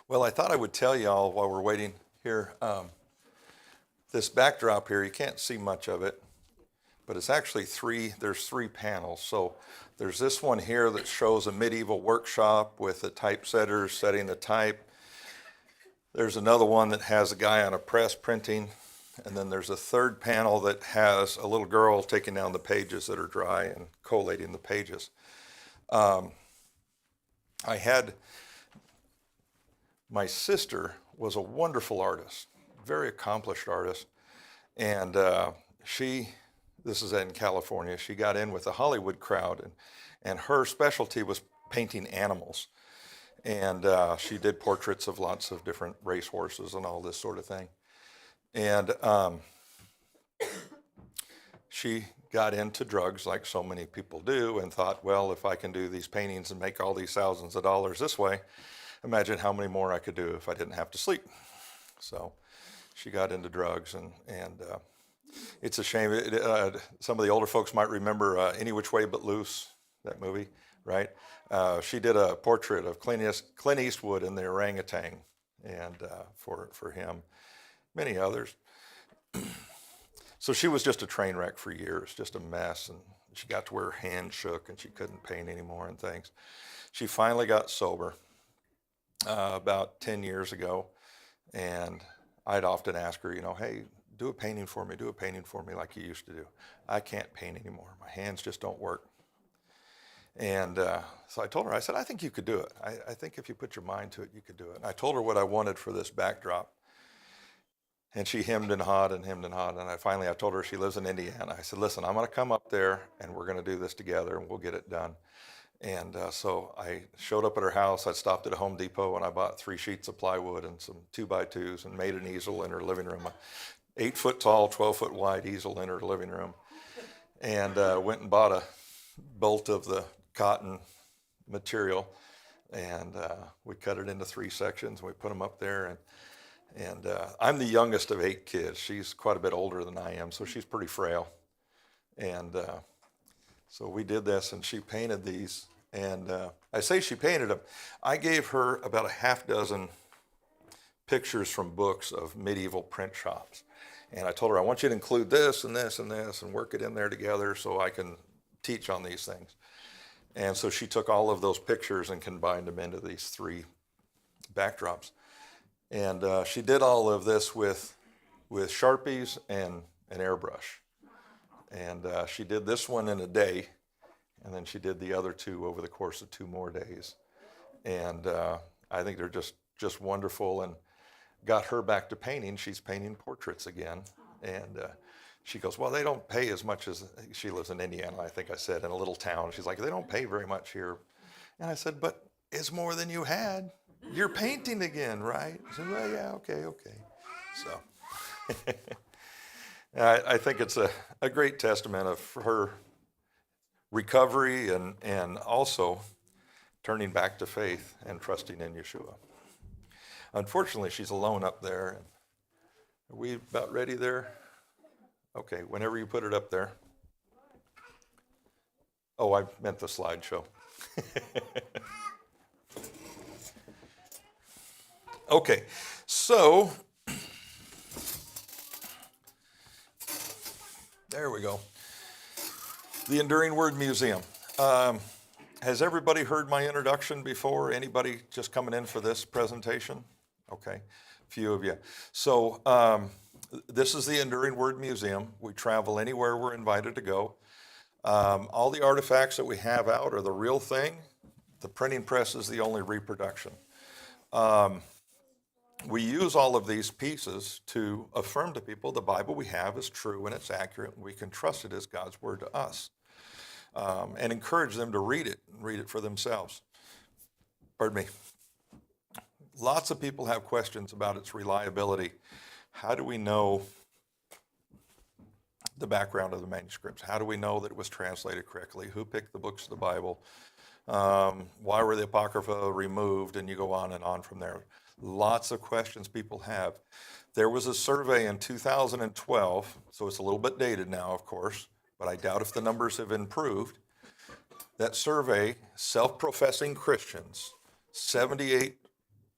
Well, I thought I would tell y'all while we're waiting here, this backdrop here, you can't see much of it, but it's actually there's three panels. So there's this one here that shows a medieval workshop with the typesetters setting the type. There's another one that has a guy on a press printing. And then there's a third panel that has a little girl taking down the pages that are dry and collating the pages. My sister was a wonderful artist, very accomplished artist. And this is in California, she got in with the Hollywood crowd, and her specialty was painting animals. And she did portraits of lots of different racehorses and all this sort of thing. And she got into drugs like so many people do and thought, well, if I can do these paintings and make all these thousands of dollars this way, imagine how many more I could do if I didn't have to sleep. So she got into drugs, and it's a shame. Some of the older folks might remember Any Which Way But Loose, that movie, right? She did a portrait of Clint Eastwood and the orangutan, and for him, many others. So she was just a train wreck for years, just a mess, and she got to where her hand shook and she couldn't paint anymore and things. She finally got sober about 10 years ago, and I'd often ask her, hey, do a painting for me like you used to do. I can't paint anymore. My hands just don't work. And so I told her, I said, I think you could do it. I think if you put your mind to it, you could do it. And I told her what I wanted for this backdrop. And she hemmed and hawed and hemmed and hawed. And I told her she lives in Indiana. I said, listen, I'm going to come up there and we're going to do this together and we'll get it done. And so I showed up at her house. I stopped at a Home Depot and I bought 3 sheets of plywood and some 2x2s and made an easel in her living room, a 8-foot tall, 12-foot wide easel in her living room. And went and bought a bolt of the cotton material, and we cut it into 3 sections and we put them up there. And I'm the youngest of 8 kids. She's quite a bit older than I am, so she's pretty frail. And so we did this, and she painted these. And I say she painted them. I gave her about a half dozen pictures from books of medieval print shops. And I told her, I want you to include this and this and this and work it in there together so I can teach on these things. And so she took all of those pictures and combined them into these 3 backdrops. And she did all of this with Sharpies and an airbrush. And she did this one in a day, and then she did the other 2 over the course of 2 more days. And I think they're just wonderful, and got her back to painting. She's painting portraits again. And she goes, well, they don't pay as much as, she lives in Indiana, I think I said, in a little town. She's like, they don't pay very much here. And I said, but it's more than you had. You're painting again, right? I said, well, yeah, okay. So I think it's a great testament of her recovery and also turning back to faith and trusting in Yeshua. Unfortunately, she's alone up there. Are we about ready there? Okay, whenever you put it up there. Oh, I meant the slideshow. Okay, so there we go. The Enduring Word Museum. Has everybody heard my introduction before? Anybody just coming in for this presentation? Okay, a few of you. So this is the Enduring Word Museum. We travel anywhere we're invited to go. All the artifacts that we have out are the real thing. The printing press is the only reproduction. We use all of these pieces to affirm to people the Bible we have is true and it's accurate, and we can trust it as God's word to us, and encourage them to read it for themselves. Pardon me. Lots of people have questions about its reliability. How do we know the background of the manuscripts? How do we know that it was translated correctly? Who picked the books of the Bible? Why were the Apocrypha removed? And you go on and on from there. Lots of questions people have. There was a survey in 2012, so it's a little bit dated now, of course, but I doubt if the numbers have improved. That survey, self-professing Christians, 78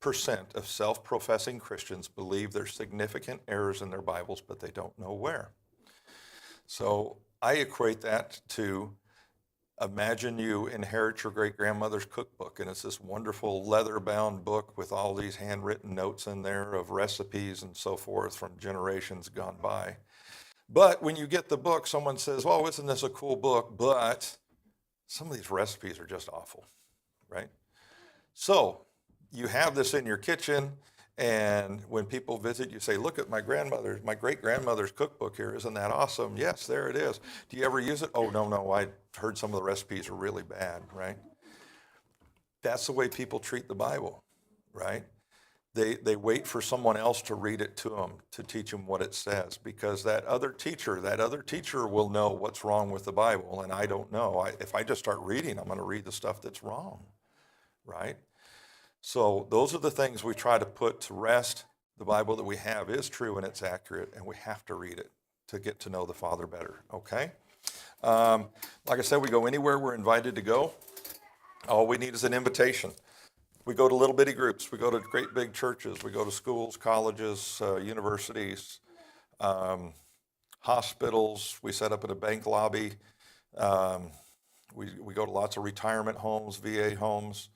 of self-professing Christians believe there's significant errors in their Bibles, but they don't know where. So I equate that to, imagine you inherit your great-grandmother's cookbook, and it's this wonderful leather-bound book with all these handwritten notes in there of recipes and so forth from generations gone by. But when you get the book, someone says, "Oh, isn't this a cool book?" But some of these recipes are just awful, right? So you have this in your kitchen, and when people visit, you say, "Look at my great-grandmother's cookbook here. Isn't that awesome?" "Yes, there it is." "Do you ever use it?" "Oh, no, I heard some of the recipes are really bad," right? That's the way people treat the Bible, right? They wait for someone else to read it to them, to teach them what it says, because that other teacher will know what's wrong with the Bible, and I don't know. If I just start reading, I'm going to read the stuff that's wrong, right? So those are the things we try to put to rest. The Bible that we have is true and it's accurate, and we have to read it to get to know the Father better, okay? Like I said, we go anywhere we're invited to go. All we need is an invitation. We go to little bitty groups. We go to great big churches. We go to schools, colleges, universities, hospitals. We set up in a bank lobby. We go to lots of retirement homes, VA homes,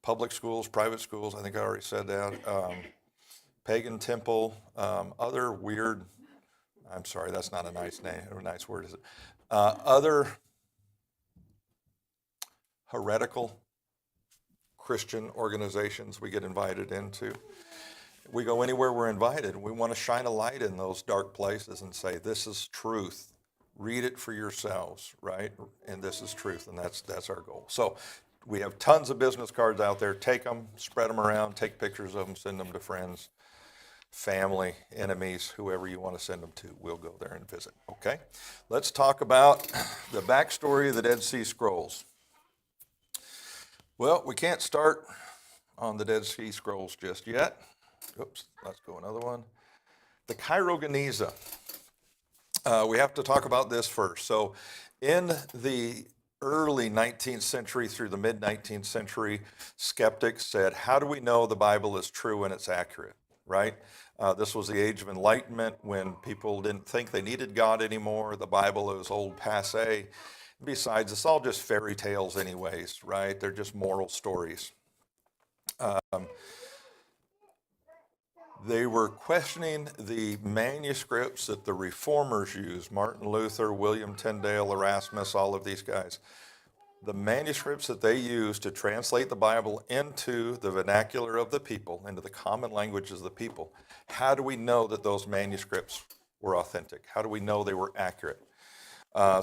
public schools, private schools. I think I already said that. Pagan temple, other weird, I'm sorry, that's not a nice name, or a nice word, is it? Other heretical Christian organizations we get invited into. We go anywhere we're invited. We want to shine a light in those dark places and say, "This is truth. Read it for yourselves," right? And this is truth, and that's our goal. So we have tons of business cards out there. Take them, spread them around, take pictures of them, send them to friends, family, enemies, whoever you want to send them to. We'll go there and visit, okay? Let's talk about the backstory of the Dead Sea Scrolls. Well, we can't start on the Dead Sea Scrolls just yet. Oops, let's go another one. The Chirogeniza. We have to talk about this first. So in the early 19th century through the mid-19th century, skeptics said, how do we know the Bible is true and it's accurate, right? This was the age of enlightenment when people didn't think they needed God anymore. The Bible is old passé. Besides, it's all just fairy tales anyways, right? They're just moral stories. They were questioning the manuscripts that the reformers used, Martin Luther, William Tyndale, Erasmus, all of these guys. The manuscripts that they used to translate the Bible into the vernacular of the people, into the common languages of the people. How do we know that those manuscripts were authentic? How do we know they were accurate?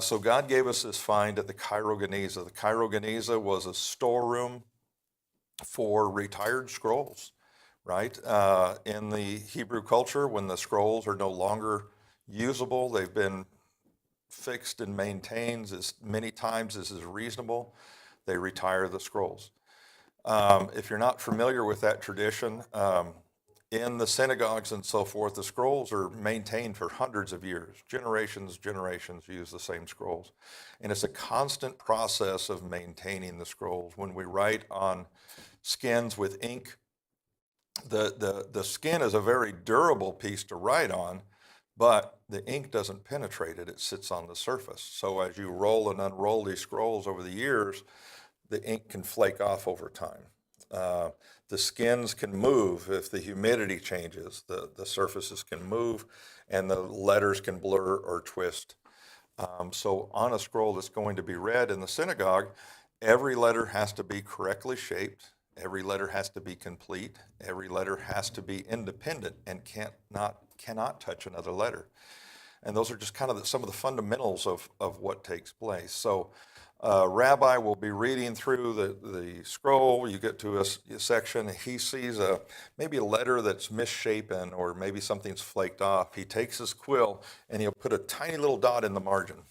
So God gave us this find at the Chirogeniza. The Chirogeniza was a storeroom for retired scrolls, right? In the Hebrew culture, when the scrolls are no longer usable, they've been fixed and maintained as many times as is reasonable, they retire the scrolls. If you're not familiar with that tradition, in the synagogues and so forth, the scrolls are maintained for hundreds of years. Generations use the same scrolls. And it's a constant process of maintaining the scrolls. When we write on skins with ink, the skin is a very durable piece to write on, but the ink doesn't penetrate it, it sits on the surface. So as you roll and unroll these scrolls over the years, the ink can flake off over time. The skins can move if the humidity changes. The surfaces can move and the letters can blur or twist. So on a scroll that's going to be read in the synagogue, every letter has to be correctly shaped. Every letter has to be complete. Every letter has to be independent and cannot touch another letter. And those are just kind of some of the fundamentals of what takes place. So rabbi will be reading through the scroll. You get to a section, he sees maybe a letter that's misshapen or maybe something's flaked off. He takes his quill and he'll put a tiny little dot in the margin.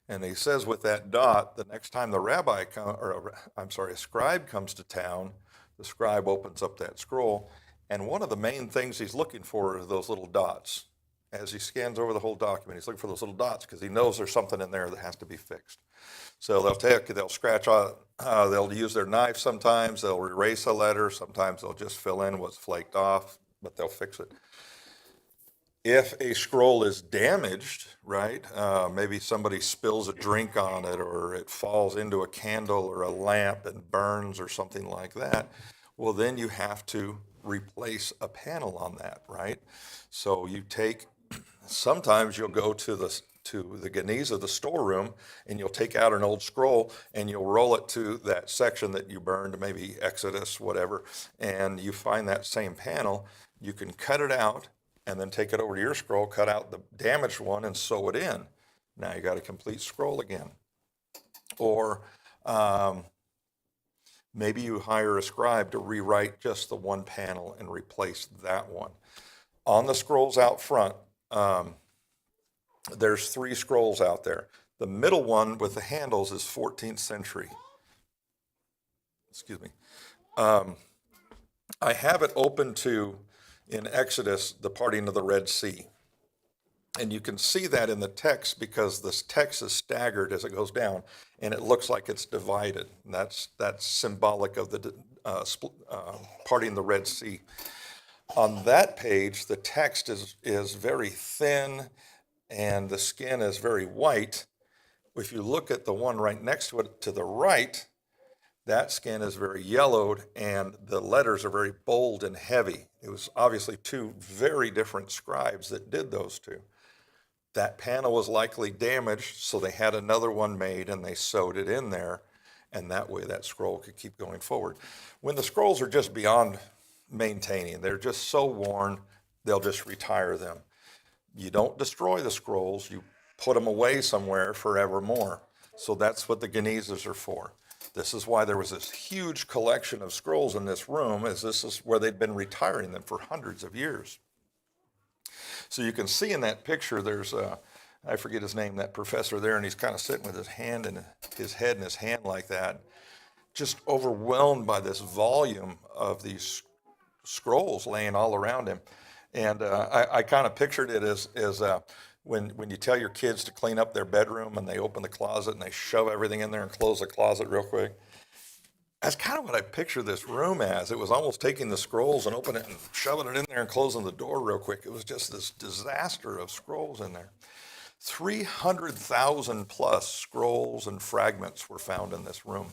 And he says with that dot, the next time a scribe comes to town, the scribe opens up that scroll. And one of the main things he's looking for are those little dots. as he scans over the whole document. He's looking for those little dots because he knows there's something in there that has to be fixed. So they'll scratch out, they'll use their knife sometimes, they'll erase a letter, sometimes they'll just fill in what's flaked off, but they'll fix it. If a scroll is damaged, right, maybe somebody spills a drink on it or it falls into a candle or a lamp and burns or something like that, well, then you have to replace a panel on that, right? So sometimes you'll go to the Geniza, the storeroom, and you'll take out an old scroll and you'll roll it to that section that you burned, maybe Exodus, whatever, and you find that same panel. You can cut it out and then take it over to your scroll, cut out the damaged one and sew it in. Now you got a complete scroll again. Or maybe you hire a scribe to rewrite just the one panel and replace that one. On the scrolls out front, there's 3 scrolls out there. The middle one with the handles is 14th century. Excuse me. I have it open to, in Exodus, the parting of the Red Sea. And you can see that in the text because this text is staggered as it goes down, and it looks like it's divided. And that's symbolic of the parting the Red Sea. On that page, the text is very thin, and the skin is very white. If you look at the one right next to it to the right, that skin is very yellowed, and the letters are very bold and heavy. It was obviously 2 very different scribes that did those 2. That panel was likely damaged, so they had another one made and they sewed it in there, and that way that scroll could keep going forward. When the scrolls are just beyond maintaining, they're just so worn, they'll just retire them. You don't destroy the scrolls, you put them away somewhere forevermore. So that's what the Genizas are for. This is why there was this huge collection of scrolls in this room, as this is where they'd been retiring them for hundreds of years. So you can see in that picture, there's, I forget his name, that professor there, and he's kind of sitting with his hand in his head in his hand like that, just overwhelmed by this volume of these scrolls laying all around him. And I kind of pictured it as when you tell your kids to clean up their bedroom and they open the closet and they shove everything in there and close the closet real quick. That's kind of what I picture this room as. It was almost taking the scrolls and opening it and shoving it in there and closing the door real quick. It was just this disaster of scrolls in there. 300,000 plus scrolls and fragments were found in this room.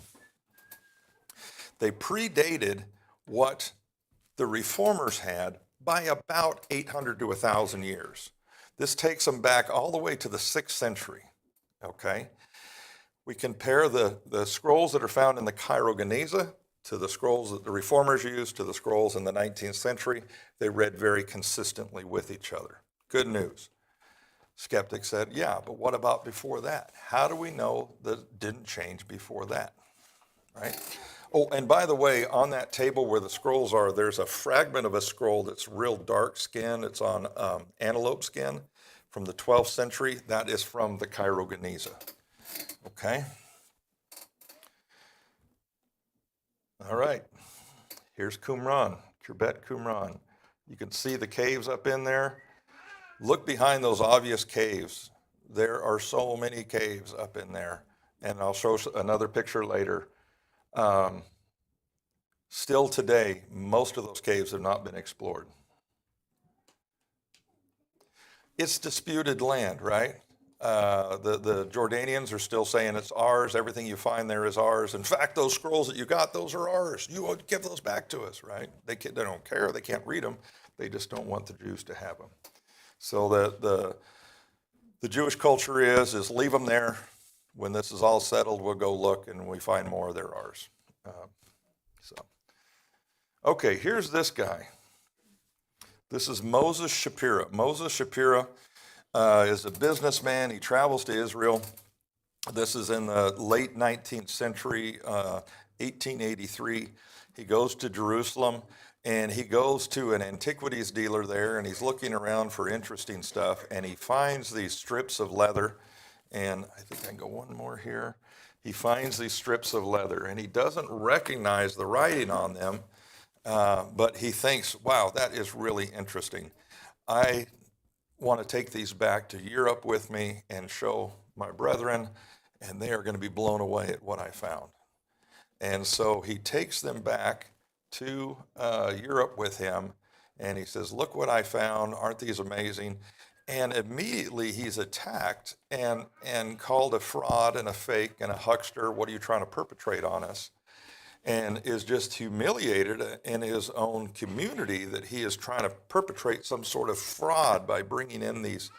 They predated what the reformers had by about 800 to 1,000 years. This takes them back all the way to the 6th century, okay? We compare the scrolls that are found in the Cairo Geniza to the scrolls that the reformers used to the scrolls in the 19th century. They read very consistently with each other. Good news. Skeptics said, yeah, but what about before that? How do we know that it didn't change before that, right? Oh, and by the way, on that table where the scrolls are, there's a fragment of a scroll that's real dark skin. It's on antelope skin from the 12th century. That is from the Cairo Geniza. Okay. All right. Here's Qumran, Khirbet Qumran. You can see the caves up in there. Look behind those obvious caves. There are so many caves up in there. And I'll show another picture later. Still today, most of those caves have not been explored. It's disputed land, right? The Jordanians are still saying it's ours. Everything you find there is ours. In fact, those scrolls that you got, those are ours. You give those back to us, right? They don't care. They can't read them. They just don't want the Jews to have them. So the Jewish culture is leave them there. When this is all settled, we'll go look, and when we find more, they're ours. Okay, here's this guy. This is Moses Shapira. Moses Shapira is a businessman. He travels to Israel. This is in the late 19th century, 1883. He goes to Jerusalem, and he goes to an antiquities dealer there, and he's looking around for interesting stuff, and he finds these strips of leather, and I think I can go one more here. He finds these strips of leather, and he doesn't recognize the writing on them, but he thinks, wow, that is really interesting. I want to take these back to Europe with me and show my brethren, and they are going to be blown away at what I found. And so he takes them back to Europe with him, and he says, look what I found, aren't these amazing? And immediately he's attacked and called a fraud and a fake and a huckster. What are you trying to perpetrate on us? And is just humiliated in his own community that he is trying to perpetrate some sort of fraud by bringing in these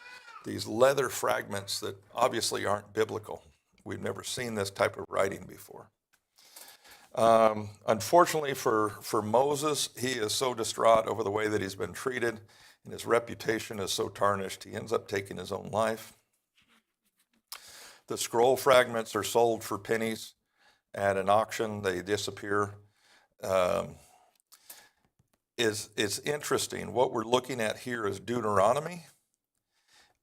leather fragments that obviously aren't biblical. We've never seen this type of writing before. Unfortunately for Moses, he is so distraught over the way that he's been treated, and his reputation is so tarnished, he ends up taking his own life. The scroll fragments are sold for pennies at an auction. They disappear. It's interesting. What we're looking at here is Deuteronomy,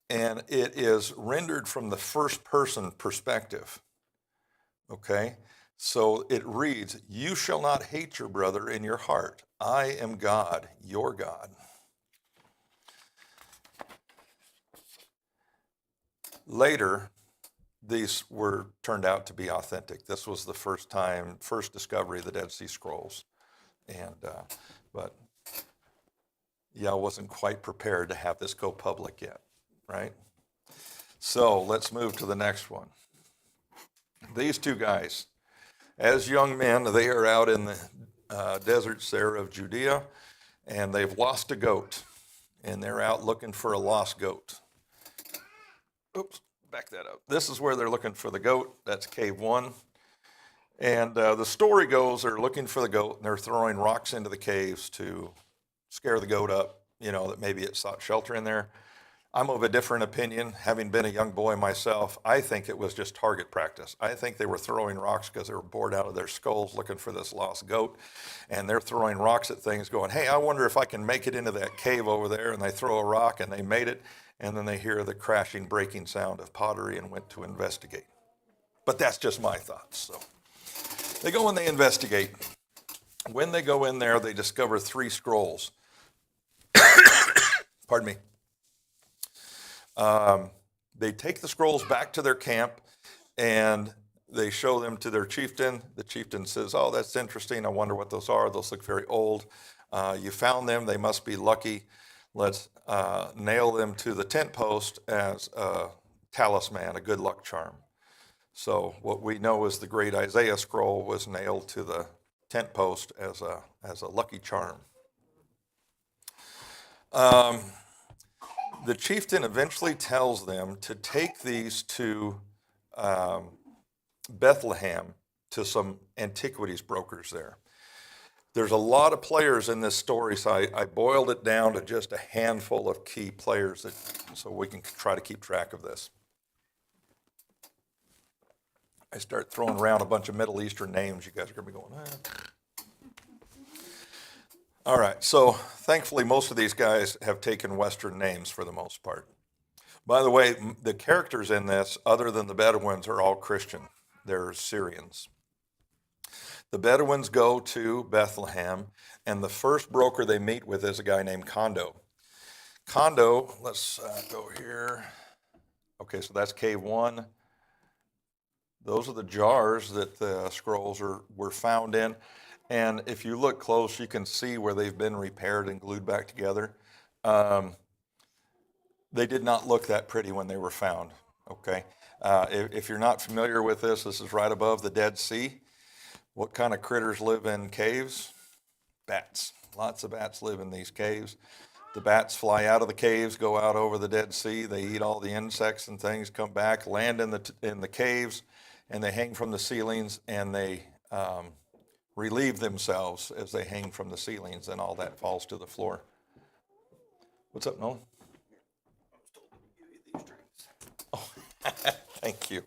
and it is rendered from the first person perspective. Okay? So it reads, you shall not hate your brother in your heart. I am God, your God. Later, these were turned out to be authentic. This was the first discovery of the Dead Sea Scrolls. And, but yeah, I wasn't quite prepared to have this go public yet, right? So let's move to the next one. These two guys, as young men, they are out in the deserts there of Judea, and they've lost a goat, and they're out looking for a lost goat. Oops, back that up. This is where they're looking for the goat. That's cave 1. And the story goes they're looking for the goat, and they're throwing rocks into the caves to scare the goat up, that maybe it sought shelter in there. I'm of a different opinion. Having been a young boy myself, I think it was just target practice. I think they were throwing rocks because they were bored out of their skulls looking for this lost goat. And they're throwing rocks at things going, hey, I wonder if I can make it into that cave over there. And they throw a rock, and they made it. And then they hear the crashing, breaking sound of pottery and went to investigate. But that's just my thoughts. So they go and they investigate. When they go in there, they discover 3 scrolls. Pardon me. They take the scrolls back to their camp, and they show them to their chieftain. The chieftain says, oh, that's interesting. I wonder what those are. Those look very old. You found them. They must be lucky. Let's nail them to the tent post as a talisman, a good luck charm. So what we know is the great Isaiah scroll was nailed to the tent post as a lucky charm. The chieftain eventually tells them to take these to Bethlehem to some antiquities brokers there. There's a lot of players in this story, so I boiled it down to just a handful of key players so we can try to keep track of this. I start throwing around a bunch of Middle Eastern names, you guys are going to be going, All right, so thankfully most of these guys have taken Western names for the most part. By the way, the characters in this, other than the Bedouins, are all Christian. They're Syrians. The Bedouins go to Bethlehem, and the first broker they meet with is a guy named Kondo. Kondo, let's go here. Okay, so that's cave 1. Those are the jars that the scrolls were found in. And if you look close, you can see where they've been repaired and glued back together. They did not look that pretty when they were found, okay? If you're not familiar with this is right above the Dead Sea. What kind of critters live in caves? Bats. Lots of bats live in these caves. The bats fly out of the caves, go out over the Dead Sea. They eat all the insects and things, come back, land in the caves, and they hang from the ceilings, and they relieve themselves as they hang from the ceilings, and all that falls to the floor. What's up, Nolan? I was told to give you these drinks. Oh, thank you.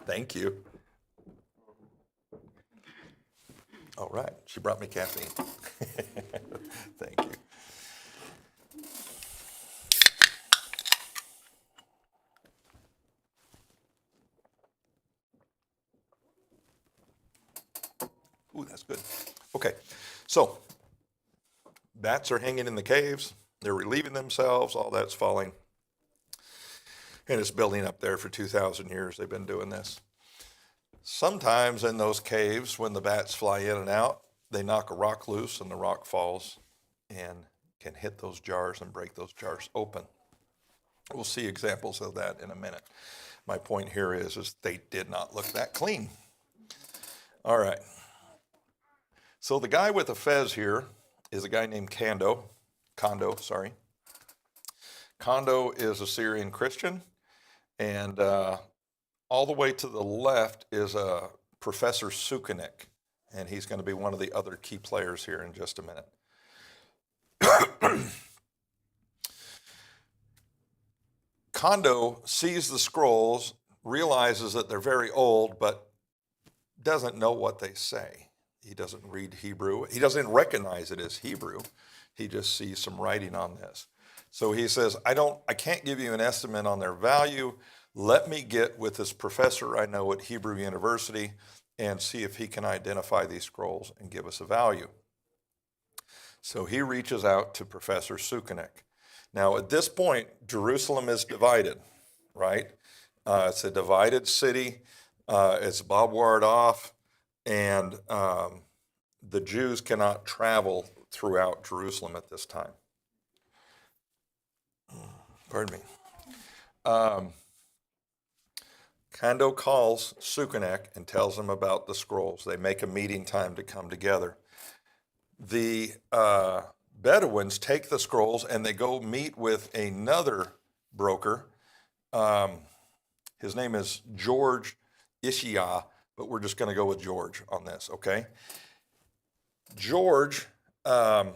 Thank you. All right, she brought me caffeine. Thank you. Ooh, that's good. Okay, so Bats are hanging in the caves. They're relieving themselves. All that's falling. And it's building up there for 2,000 years. They've been doing this. Sometimes in those caves, when the bats fly in and out, they knock a rock loose and the rock falls and can hit those jars and break those jars open. We'll see examples of that in a minute. My point here is they did not look that clean. All right. So the guy with the fez here is a guy named Kondo. Kondo is a Syrian Christian, and all the way to the left is Professor Sukenik, and he's going to be one of the other key players here in just a minute. Kondo sees the scrolls, realizes that they're very old, but doesn't know what they say. He doesn't read Hebrew. He doesn't recognize it as Hebrew. He just sees some writing on this. So he says, I can't give you an estimate on their value. Let me get with this professor I know at Hebrew University and see if he can identify these scrolls and give us a value. So he reaches out to Professor Sukenik. Now, at this point, Jerusalem is divided, right? It's a divided city. It's barbed off, and the Jews cannot travel throughout Jerusalem at this time. Pardon me. Kondo calls Sukenik and tells him about the scrolls. They make a meeting time to come together. The Bedouins take the scrolls and they go meet with another broker. His name is George Ishia, but we're just going to go with George on this, okay? George, the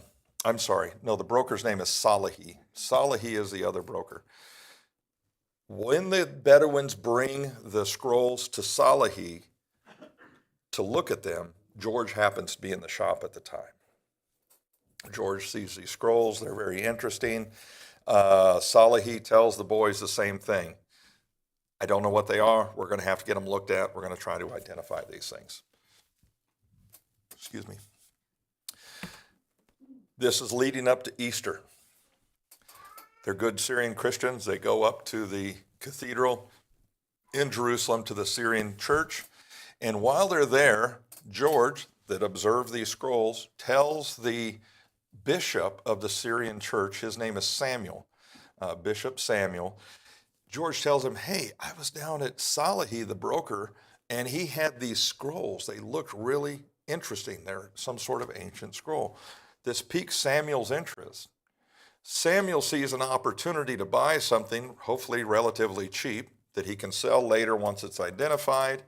broker's name is Salahi. Salahi is the other broker. When the Bedouins bring the scrolls to Salahi to look at them, George happens to be in the shop at the time. George sees these scrolls. They're very interesting. Salahi tells the boys the same thing. I don't know what they are. We're going to have to get them looked at. We're going to try to identify these things. Excuse me. This is leading up to Easter. They're good Syrian Christians. They go up to the cathedral in Jerusalem to the Syrian church. And while they're there, George, that observed these scrolls, tells the bishop of the Syrian church, his name is Samuel, Bishop Samuel. George tells him, hey, I was down at Salahi, the broker, and he had these scrolls. They looked really interesting. They're some sort of ancient scroll. This piques Samuel's interest. Samuel sees an opportunity to buy something, hopefully relatively cheap, that he can sell later once it's identified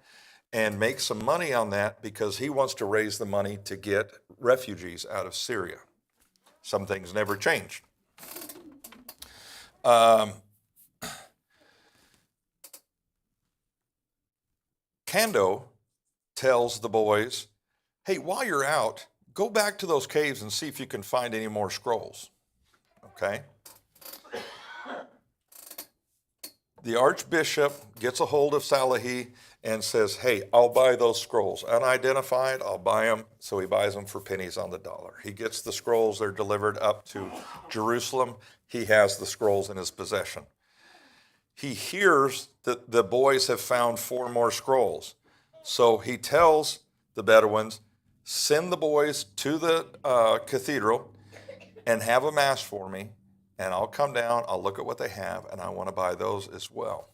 and make some money on that because he wants to raise the money to get refugees out of Syria. Some things never change. Kondo tells the boys, hey, while you're out, go back to those caves and see if you can find any more scrolls. Okay? The archbishop gets a hold of Salahi and says, hey, I'll buy those scrolls. Unidentified, I'll buy them. So he buys them for pennies on the dollar. He gets the scrolls. They're delivered up to Jerusalem. He has the scrolls in his possession. He hears that the boys have found 4 more scrolls. So he tells the Bedouins, send the boys to the cathedral and have a mass for me, and I'll come down, I'll look at what they have, and I want to buy those as well.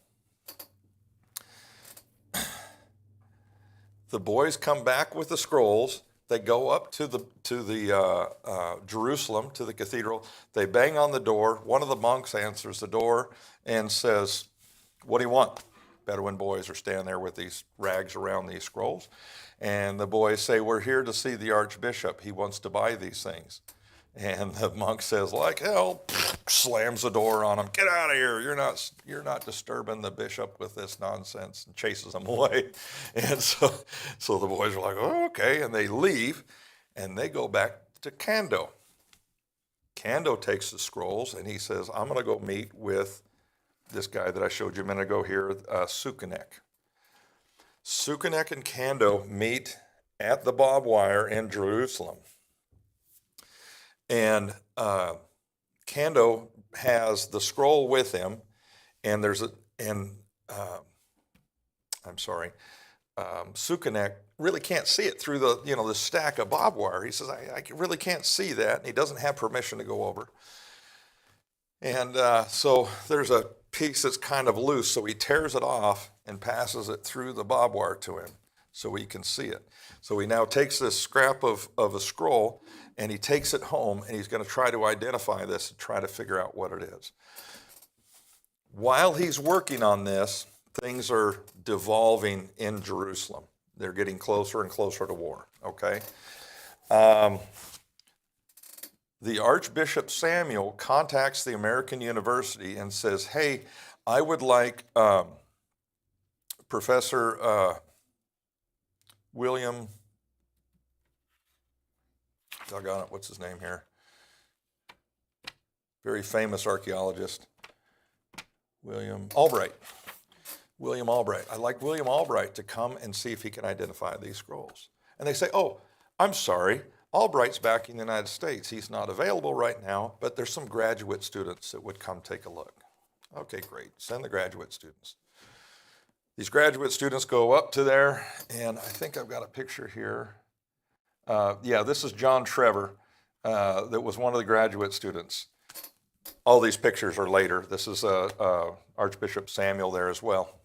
The boys come back with the scrolls. They go up to the Jerusalem, to the cathedral. They bang on the door. One of the monks answers the door and says, what do you want? Bedouin boys are standing there with these rags around these scrolls. And the boys say, we're here to see the archbishop. He wants to buy these things. And the monk says, like hell, slams the door on him. Get out of here. You're not disturbing the bishop with this nonsense, and chases them away. And so the boys are like, oh, okay. And they leave and they go back to Kondo. Kondo takes the scrolls and he says, I'm going to go meet with this guy that I showed you a minute ago here, Sukenik. Sukenik and Kondo meet at the barbed wire in Jerusalem. And Kando has the scroll with him, and Sukanek really can't see it through the stack of barbed wire. He says, I really can't see that, and he doesn't have permission to go over. And so there's a piece that's kind of loose, so he tears it off and passes it through the barbed wire to him so he can see it. So he now takes this scrap of a scroll, and he takes it home, and he's going to try to identify this and try to figure out what it is. While he's working on this, things are devolving in Jerusalem. They're getting closer and closer to war, okay? The Archbishop Samuel contacts the American University and says, hey, I would like Professor William, doggone it, what's his name here? Very famous archaeologist, William Albright. I'd like William Albright to come and see if he can identify these scrolls. And they say, oh, I'm sorry, Albright's back in the United States. He's not available right now, but there's some graduate students that would come take a look. Okay, great, send the graduate students. These graduate students go up to there, and I think I've got a picture here. Yeah, this is John Trevor, that was one of the graduate students. All these pictures are later. This is Archbishop Samuel there as well.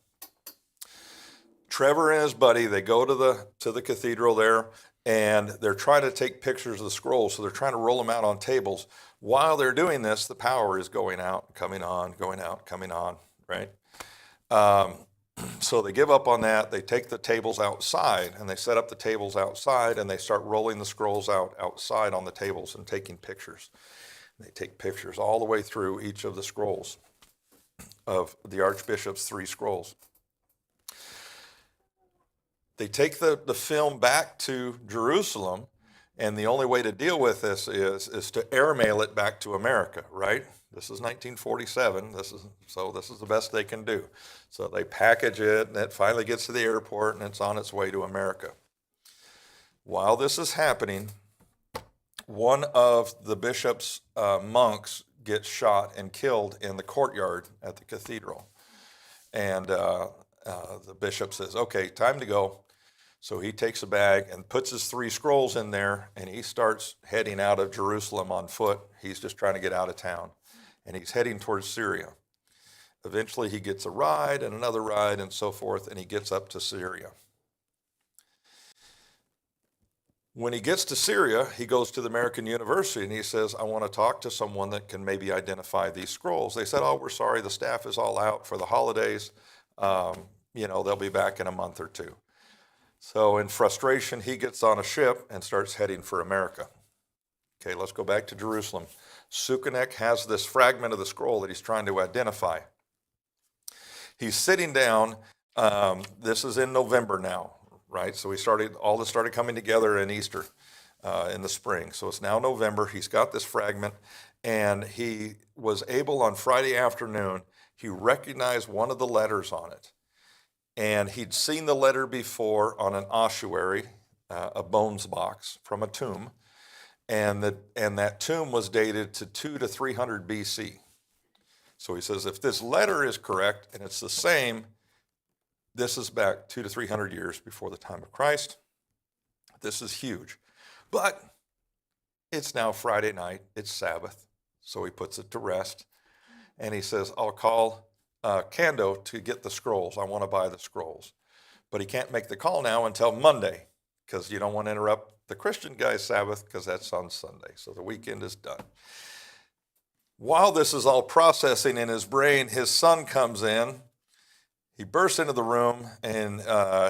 Trevor and his buddy, they go to the cathedral there, and they're trying to take pictures of the scrolls, so they're trying to roll them out on tables. While they're doing this, the power is going out, coming on, going out, coming on, right? So they give up on that. They take the tables outside, and they set up the tables outside, and they start rolling the scrolls out outside on the tables and taking pictures. They take pictures all the way through each of the scrolls of the Archbishop's 3 scrolls. They take the film back to Jerusalem, and the only way to deal with this is to airmail it back to America, right? This is 1947. This is the best they can do. So they package it, and it finally gets to the airport, and it's on its way to America. While this is happening, one of the bishop's monks gets shot and killed in the courtyard at the cathedral. And the bishop says, okay, time to go. So he takes a bag and puts his 3 scrolls in there, and he starts heading out of Jerusalem on foot. He's just trying to get out of town, and he's heading towards Syria. Eventually he gets a ride and another ride and so forth, and he gets up to Syria. When he gets to Syria, he goes to the American University, and he says, I want to talk to someone that can maybe identify these scrolls. They said, oh, we're sorry, the staff is all out for the holidays. They'll be back in a month or 2. So in frustration, he gets on a ship and starts heading for America. Okay, let's go back to Jerusalem. Sukanek has this fragment of the scroll that he's trying to identify. He's sitting down. This is in November now, right? So all this started coming together in Easter, in the spring. So it's now November. He's got this fragment, and he was able on Friday afternoon, he recognized one of the letters on it. And he'd seen the letter before on an ossuary, a bones box from a tomb. And that tomb was dated to 200 to 300 BC. So he says, if this letter is correct and it's the same, this is back 200 to 300 years before the time of Christ. This is huge. But it's now Friday night, it's Sabbath, so he puts it to rest. And he says, I'll call Kando to get the scrolls. I want to buy the scrolls. But he can't make the call now until Monday, because you don't want to interrupt the Christian guy's Sabbath, because that's on Sunday. So the weekend is done. While this is all processing in his brain, his son comes in. He bursts into the room, and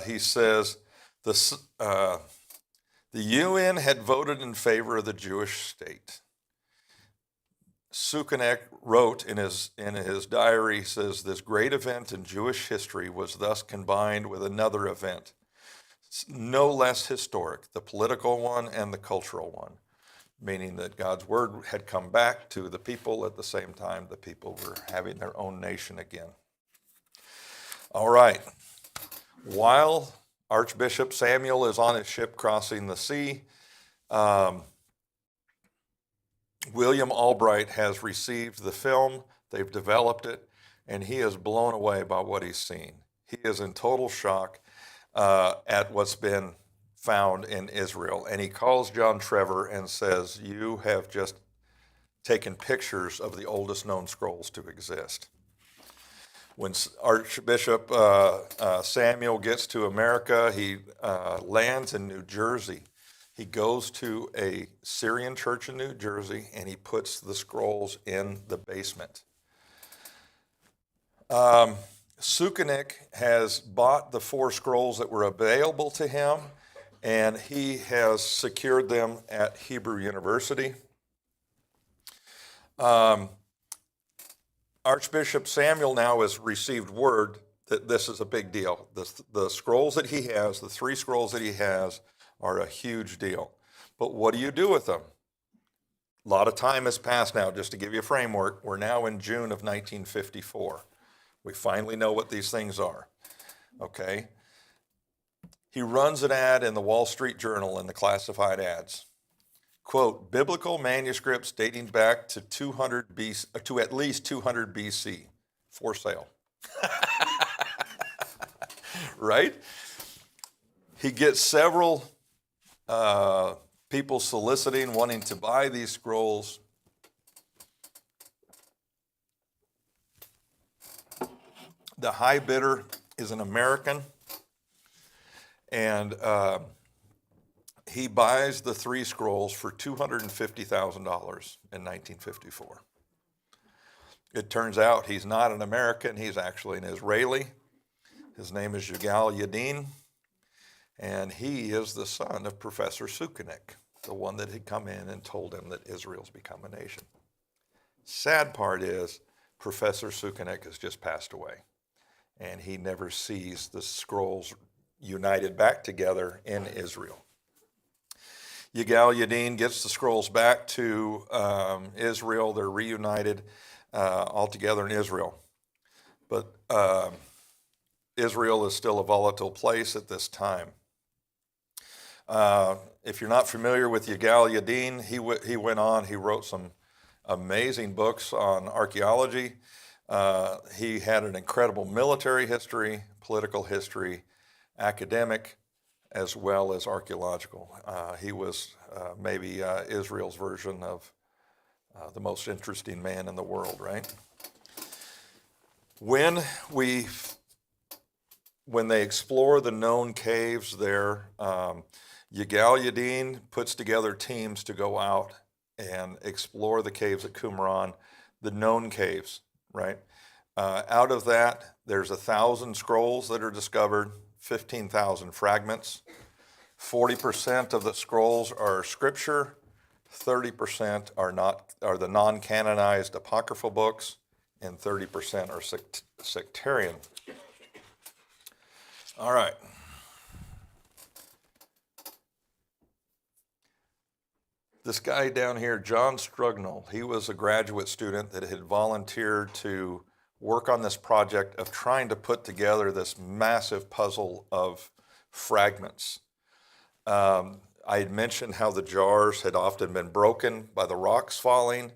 he says, the UN had voted in favor of the Jewish state. Sukanek wrote in his diary, he says, this great event in Jewish history was thus combined with another event, no less historic, the political one and the cultural one, meaning that God's word had come back to the people at the same time the people were having their own nation again. All right. While Archbishop Samuel is on his ship crossing the sea, William Albright has received the film, they've developed it, and he is blown away by what he's seen. He is in total shock at what's been found in Israel. And he calls John Trevor and says, "You have just taken pictures of the oldest known scrolls to exist." When Archbishop Samuel gets to America, he lands in New Jersey. He goes to a Syrian church in New Jersey and he puts the scrolls in the basement. Sukenik has bought the 4 scrolls that were available to him, and he has secured them at Hebrew University. Archbishop Samuel now has received word that this is a big deal. The scrolls that he has, the 3 scrolls that he has, are a huge deal. But what do you do with them? A lot of time has passed now. Just to give you a framework, we're now in June of 1954. We finally know what these things are, okay? He runs an ad in the Wall Street Journal in the classified ads. Quote, biblical manuscripts dating back to 200 BC, to at least 200 BC for sale. Right? He gets several people soliciting, wanting to buy these scrolls. The high bidder is an American, and he buys the 3 scrolls for $250,000 in 1954. It turns out he's not an American, he's actually an Israeli. His name is Yigal Yadin, and he is the son of Professor Sukenik, the one that had come in and told him that Israel's become a nation. Sad part is Professor Sukenik has just passed away, and he never sees the scrolls united back together in Israel. Yigal Yadin gets the scrolls back to Israel. They're reunited all together in Israel. But Israel is still a volatile place at this time. If you're not familiar with Yigal Yadin, he went on, he wrote some amazing books on archaeology. He had an incredible military history, political history, academic, as well as archaeological. He was maybe Israel's version of the most interesting man in the world, right? When they explore the known caves there, Yigal Yadin puts together teams to go out and explore the caves at Qumran, the known caves, right? Out of that, there's 1,000 scrolls that are discovered, 15,000 fragments. 40% of the scrolls are scripture, 30% are the non-canonized apocryphal books, and 30% are sectarian. All right. This guy down here, John Strugnall, he was a graduate student that had volunteered to work on this project of trying to put together this massive puzzle of fragments. I had mentioned how the jars had often been broken by the rocks falling,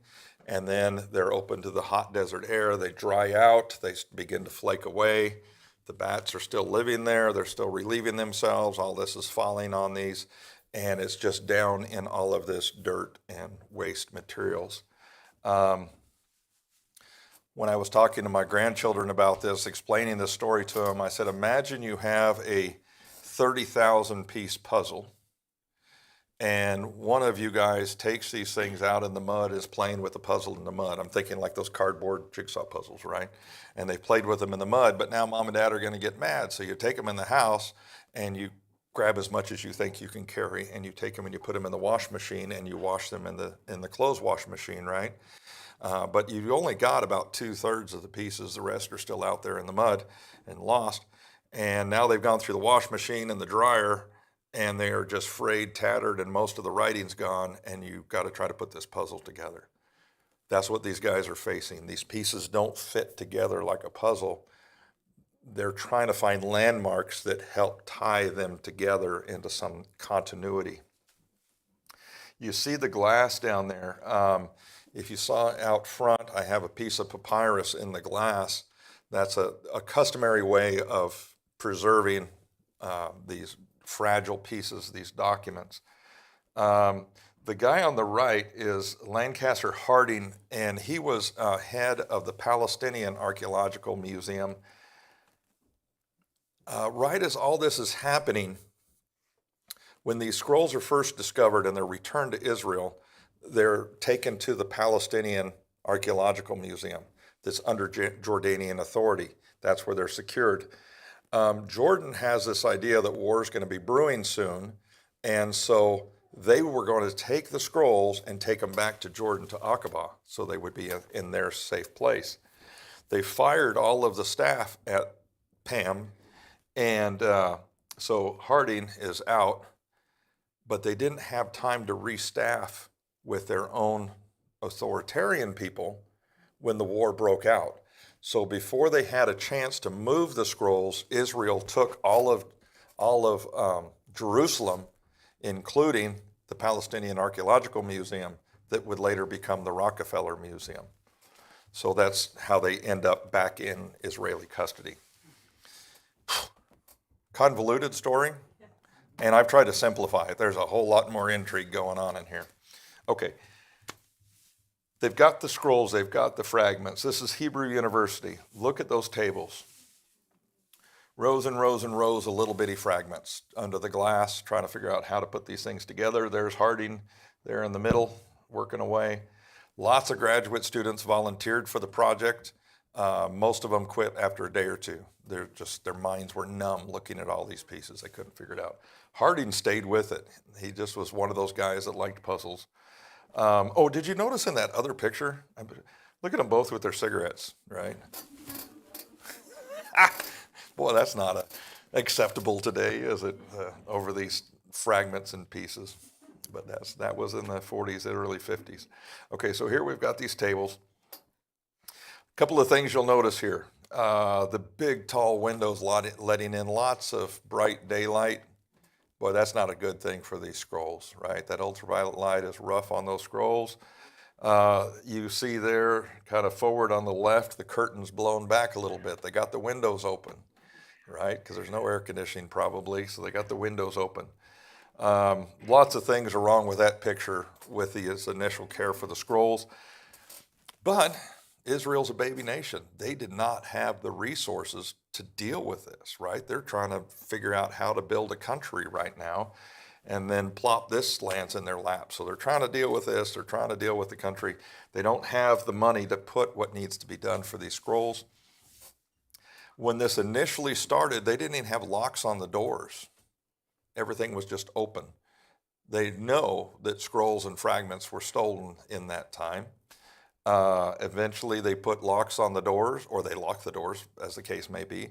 and then they're open to the hot desert air. They dry out, they begin to flake away. The bats are still living there, they're still relieving themselves. All this is falling on these, and it's just down in all of this dirt and waste materials. When I was talking to my grandchildren about this, explaining this story to them, I said, imagine you have a 30,000 piece puzzle, and one of you guys takes these things out in the mud, is playing with the puzzle in the mud. I'm thinking like those cardboard jigsaw puzzles, right? And they played with them in the mud, but now mom and dad are going to get mad. So you take them in the house and you grab as much as you think you can carry, and you take them and you put them in the wash machine and you wash them in the clothes wash machine, right? But you've only got about 2/3 of the pieces. The rest are still out there in the mud and lost. And now they've gone through the wash machine and the dryer, and they are just frayed, tattered, and most of the writing's gone, and you've got to try to put this puzzle together. That's what these guys are facing. These pieces don't fit together like a puzzle. They're trying to find landmarks that help tie them together into some continuity. You see the glass down there. If you saw out front, I have a piece of papyrus in the glass. That's a customary way of preserving these fragile pieces, these documents. The guy on the right is Lancaster Harding, and he was head of the Palestinian Archaeological Museum. Right as all this is happening, when these scrolls are first discovered and they're returned to Israel, they're taken to the Palestinian Archaeological Museum that's under Jordanian authority. That's where they're secured. Jordan has this idea that war is going to be brewing soon, and so they were going to take the scrolls and take them back to Jordan, to Aqaba, so they would be in their safe place. They fired all of the staff at PAM, and so Harding is out, but they didn't have time to restaff with their own authoritarian people when the war broke out. So before they had a chance to move the scrolls, Israel took all of Jerusalem, including the Palestinian Archaeological Museum that would later become the Rockefeller Museum. So that's how they end up back in Israeli custody. Convoluted story, and I've tried to simplify it. There's a whole lot more intrigue going on in here. Okay. They've got the scrolls, they've got the fragments. This is Hebrew University. Look at those tables. Rows and rows and rows of little bitty fragments under the glass, trying to figure out how to put these things together. There's Harding there in the middle, working away. Lots of graduate students volunteered for the project. Most of them quit after a day or two. Their minds were numb looking at all these pieces. They couldn't figure it out. Harding stayed with it. He just was one of those guys that liked puzzles. Oh, did you notice in that other picture? Look at them both with their cigarettes, right? Boy, that's not acceptable today, is it? Over these fragments and pieces. But that was in the 40s and early 50s. Okay, so here we've got these tables. A couple of things you'll notice here. The big, tall windows letting in lots of bright daylight. Boy, that's not a good thing for these scrolls, right? That ultraviolet light is rough on those scrolls. You see there, kind of forward on the left, the curtains blown back a little bit. They got the windows open, right? Because there's no air conditioning probably, so they got the windows open. Lots of things are wrong with that picture with its initial care for the scrolls. But Israel's a baby nation. They did not have the resources to deal with this, right? They're trying to figure out how to build a country right now, and then plop this lands in their lap. So they're trying to deal with this. They're trying to deal with the country. They don't have the money to put what needs to be done for these scrolls. When this initially started, they didn't even have locks on the doors. Everything was just open. They know that scrolls and fragments were stolen in that time. Eventually they put locks on the doors, or they locked the doors, as the case may be,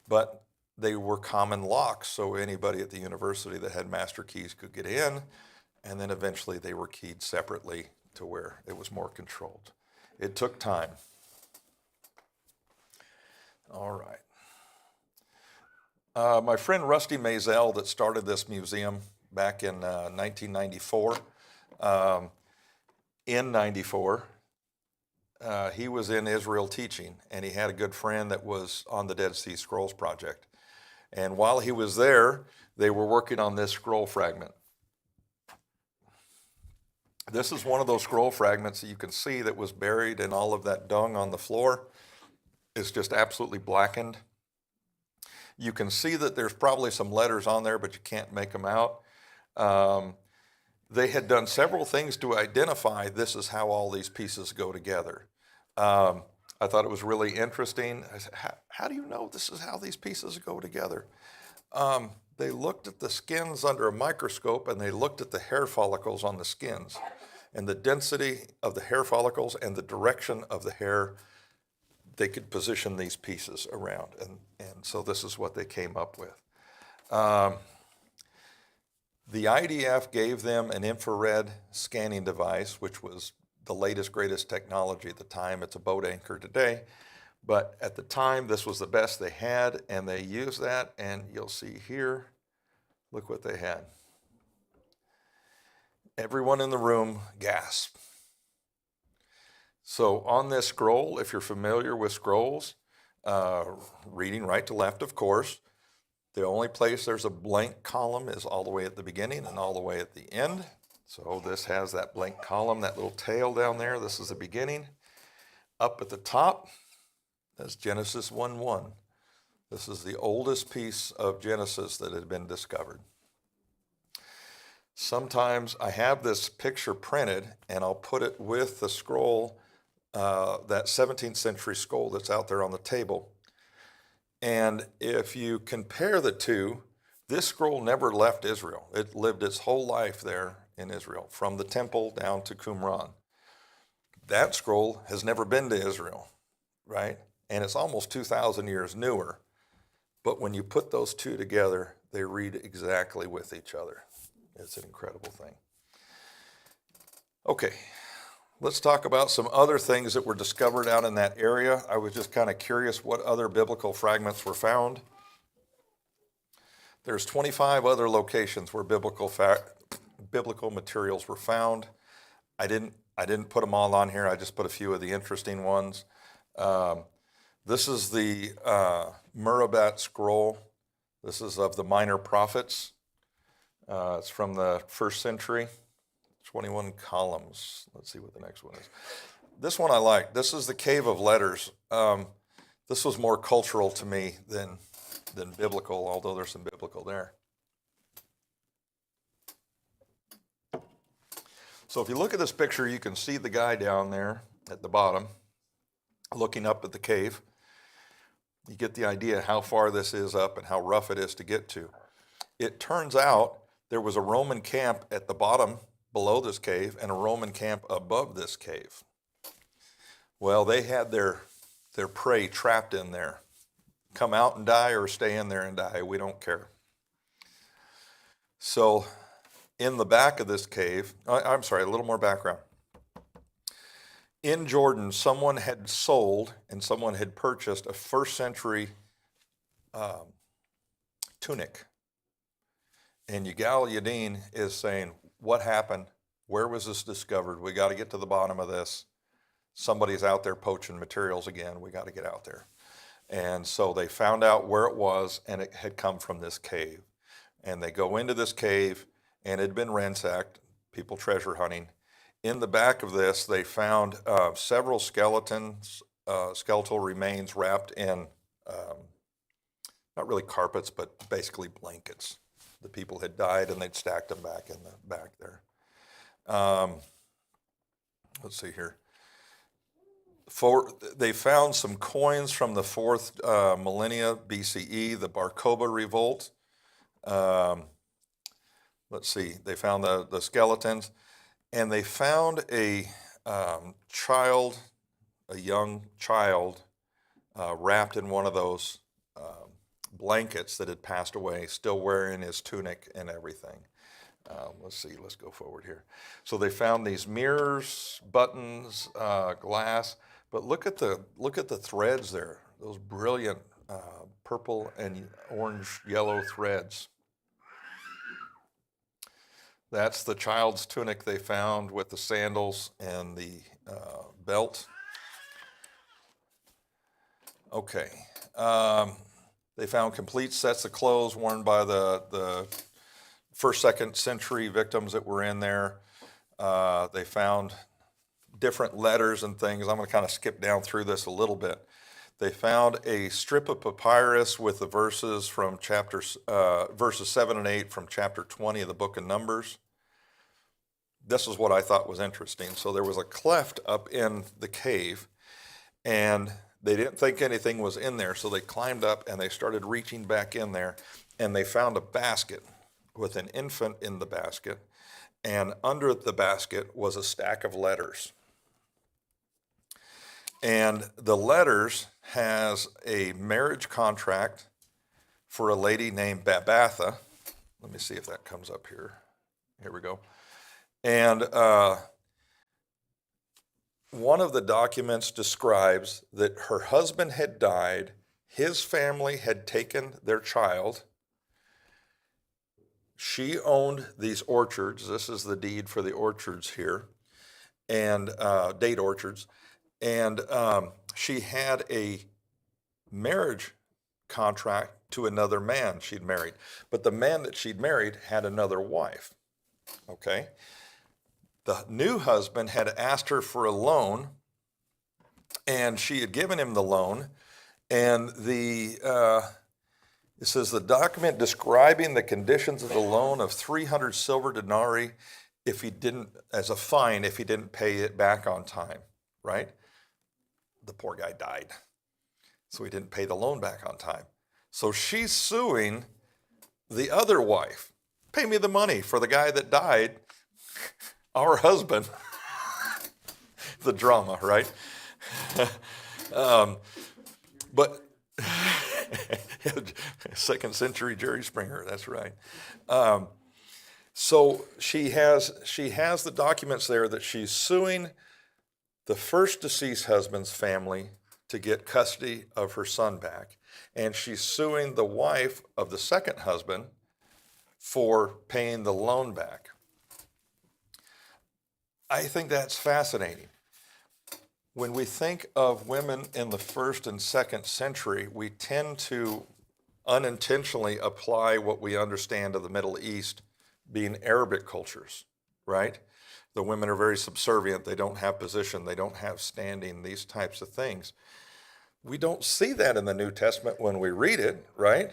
but they were common locks, so anybody at the university that had master keys could get in, and then eventually they were keyed separately to where it was more controlled. It took time. All right. My friend Rusty Maisel that started this museum back in 1994, in 94, he was in Israel teaching, and he had a good friend that was on the Dead Sea Scrolls project. And while he was there, they were working on this scroll fragment. This is one of those scroll fragments that you can see that was buried in all of that dung on the floor. It's just absolutely blackened. You can see that there's probably some letters on there, but you can't make them out. They had done several things to identify this is how all these pieces go together. I thought it was really interesting. I said, how do you know this is how these pieces go together? They looked at the skins under a microscope, and they looked at the hair follicles on the skins, and the density of the hair follicles and the direction of the hair. They could position these pieces around, and so this is what they came up with. The IDF gave them an infrared scanning device, which was the latest, greatest technology at the time. It's a boat anchor today, but at the time, this was the best they had, and they used that, and you'll see here, look what they had. Everyone in the room gasped. So on this scroll, if you're familiar with scrolls, reading right to left, of course, the only place there's a blank column is all the way at the beginning and all the way at the end. So this has that blank column, that little tail down there. This is the beginning. Up at the top, that's Genesis 1:1. This is the oldest piece of Genesis that had been discovered. Sometimes I have this picture printed and I'll put it with the scroll, that 17th century scroll that's out there on the table. And if you compare the two, this scroll never left Israel. It lived its whole life there in Israel, from the temple down to Qumran. That scroll has never been to Israel, right? And it's almost 2,000 years newer. But when you put those two together, they read exactly with each other. It's an incredible thing. Okay, let's talk about some other things that were discovered out in that area. I was just kind of curious what other biblical fragments were found. There's 25 other locations where biblical materials were found. I didn't put them all on here. I just put a few of the interesting ones. This is the Murabat scroll. This is of the Minor Prophets. It's from the 1st century. 21 columns. Let's see what the next one is. This one I like. This is the Cave of Letters. This was more cultural to me than biblical, although there's some biblical there. So if you look at this picture, you can see the guy down there at the bottom looking up at the cave. You get the idea how far this is up and how rough it is to get to. It turns out there was a Roman camp at the bottom below this cave and a Roman camp above this cave. Well, they had their prey trapped in there. Come out and die or stay in there and die, we don't care. So in the back of this cave, I'm sorry, a little more background. In Jordan, someone had sold and someone had purchased a 1st century tunic. And Yigal Yadin is saying, what happened? Where was this discovered? We got to get to the bottom of this. Somebody's out there poaching materials again. We got to get out there. And so they found out where it was, and it had come from this cave. And they go into this cave, and it had been ransacked, people treasure hunting. In the back of this, they found several skeletal remains wrapped in, not really carpets, but basically blankets. The people had died, and they'd stacked them back in the back there. Let's see here. They found some coins from the 4th millennia BCE, the Bar Kokhba revolt. Let's see, they found the skeletons, and they found a young child wrapped in one of those blankets that had passed away, still wearing his tunic and everything. Let's go forward here. So they found these mirrors, buttons, glass, but look at the threads there, those brilliant purple and orange yellow threads. That's the child's tunic they found with the sandals and the belt. Okay. They found complete sets of clothes worn by the 1st, 2nd century victims that were in there. They found different letters and things. I'm going to kind of skip down through this a little bit. They found a strip of papyrus with the verses from verses 7 and 8 from chapter 20 of the book of Numbers. This is what I thought was interesting. So there was a cleft up in the cave, and they didn't think anything was in there, so they climbed up and they started reaching back in there, and they found a basket with an infant in the basket, and under the basket was a stack of letters. And the letters has a marriage contract for a lady named Babatha. Let me see if that comes up here. Here we go. And one of the documents describes that her husband had died, his family had taken their child, she owned these orchards. This is the deed for the orchards here, and date orchards. And she had a marriage contract to another man she'd married. But the man that she'd married had another wife. Okay? The new husband had asked her for a loan, and she had given him the loan. And it says the document describing the conditions of the loan of 300 silver denarii if he didn't, as a fine if he didn't pay it back on time, right? The poor guy died, so he didn't pay the loan back on time. So she's suing the other wife. Pay me the money for the guy that died, our husband. The drama, right? But second century Jerry Springer, that's right. So she has the documents there that she's suing the first deceased husband's family to get custody of her son back. And she's suing the wife of the second husband for paying the loan back. I think that's fascinating. When we think of women in the first and second century, we tend to unintentionally apply what we understand of the Middle East being Arabic cultures, right? The women are very subservient. They don't have position. They don't have standing, these types of things. We don't see that in the New Testament when we read it, right?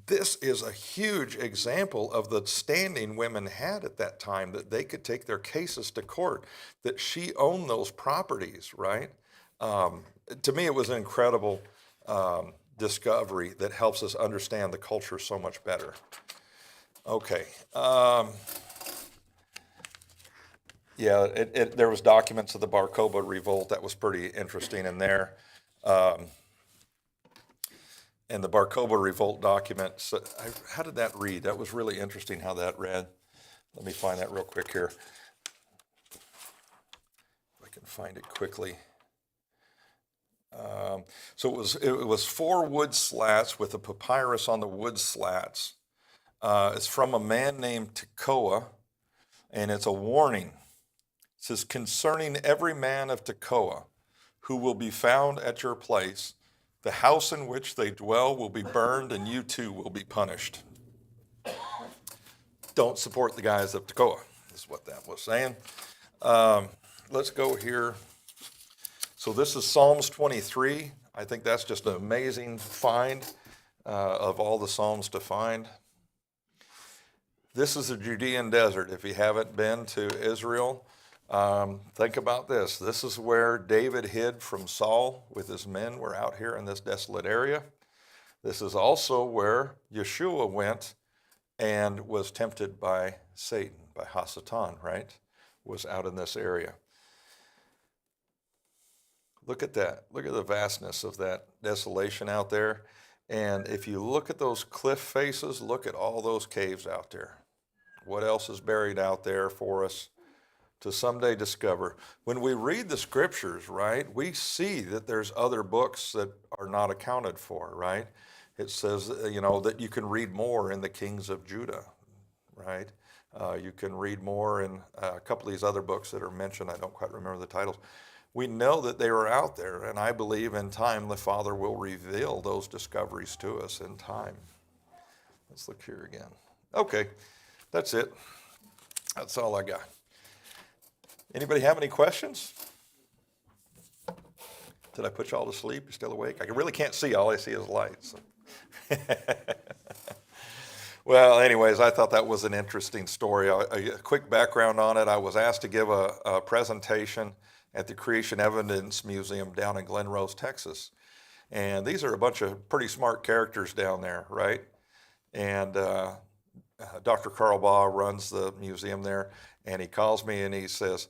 This is a huge example of the standing women had at that time, that they could take their cases to court, that she owned those properties, right? To me, it was an incredible discovery that helps us understand the culture so much better. Okay. Yeah, there was documents of the Bar Kokhba revolt. That was pretty interesting in there. And the Bar Kokhba revolt documents, how did that read? That was really interesting how that read. Let me find that real quick here. If I can find it quickly. So it was 4 wood slats with a papyrus on the wood slats. It's from a man named Tekoa, and it's a warning. It says, concerning every man of Tekoa who will be found at your place, the house in which they dwell will be burned, and you too will be punished. Don't support the guys of Tekoa, is what that was saying. Let's go here. So this is Psalms 23. I think that's just an amazing find of all the Psalms to find. This is the Judean desert. If you haven't been to Israel, think about this. This is where David hid from Saul with his men. We're out here in this desolate area. This is also where Yeshua went and was tempted by Satan, by Hasatan, right? Was out in this area. Look at that. Look at the vastness of that desolation out there. And if you look at those cliff faces, look at all those caves out there. What else is buried out there for us to someday discover? When we read the scriptures, right, we see that there's other books that are not accounted for, right? It says, that you can read more in the Kings of Judah, right? You can read more in a couple of these other books that are mentioned. I don't quite remember the titles. We know that they were out there, and I believe in time the Father will reveal those discoveries to us in time. Let's look here again. Okay, that's it. That's all I got. Anybody have any questions? Did I put you all to sleep? You still awake? I really can't see. All I see is lights. So. Well, anyways, I thought that was an interesting story. A quick background on it. I was asked to give a presentation at the Creation Evidence Museum down in Glen Rose, Texas. And these are a bunch of pretty smart characters down there, right? And Dr. Carl Baugh runs the museum there, and he calls me and he says,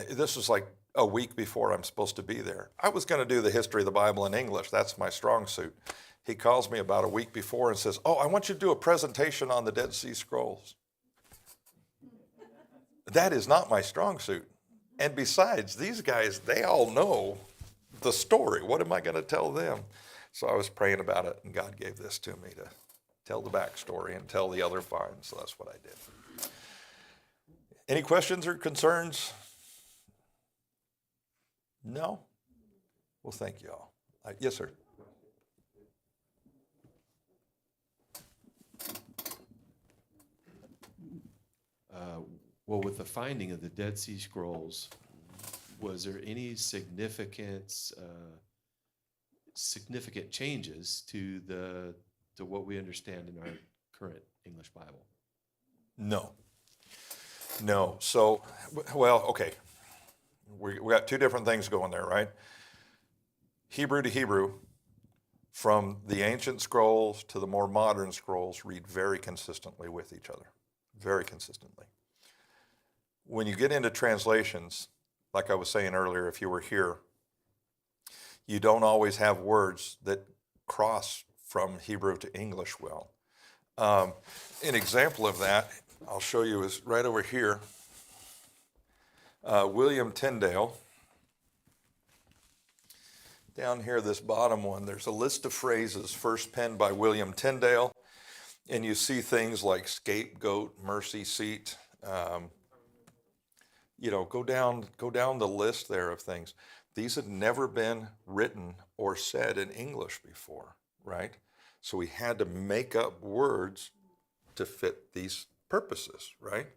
this was like a week before I'm supposed to be there. I was going to do the history of the Bible in English. That's my strong suit. He calls me about a week before and says, I want you to do a presentation on the Dead Sea Scrolls. That is not my strong suit. And besides, these guys, they all know the story. What am I going to tell them? So I was praying about it, and God gave this to me to tell the backstory and tell the other finds. So that's what I did. Any questions or concerns? No? Well, thank you all. Yes, sir. Well, with the finding of the Dead Sea Scrolls, was there any significant changes to what we understand in our current English Bible? No. No. So, well, okay. We got two different things going there, right? Hebrew to Hebrew, from the ancient scrolls to the more modern scrolls, read very consistently with each other, very consistently. When you get into translations, like I was saying earlier, if you were here, you don't always have words that cross from Hebrew to English well. An example of that, I'll show you, is right over here. William Tyndale. Down here, this bottom one, there's a list of phrases first penned by William Tyndale, and you see things like scapegoat, mercy seat. Go down the list there of things. These had never been written or said in English before, right? So we had to make up words to fit these purposes, right?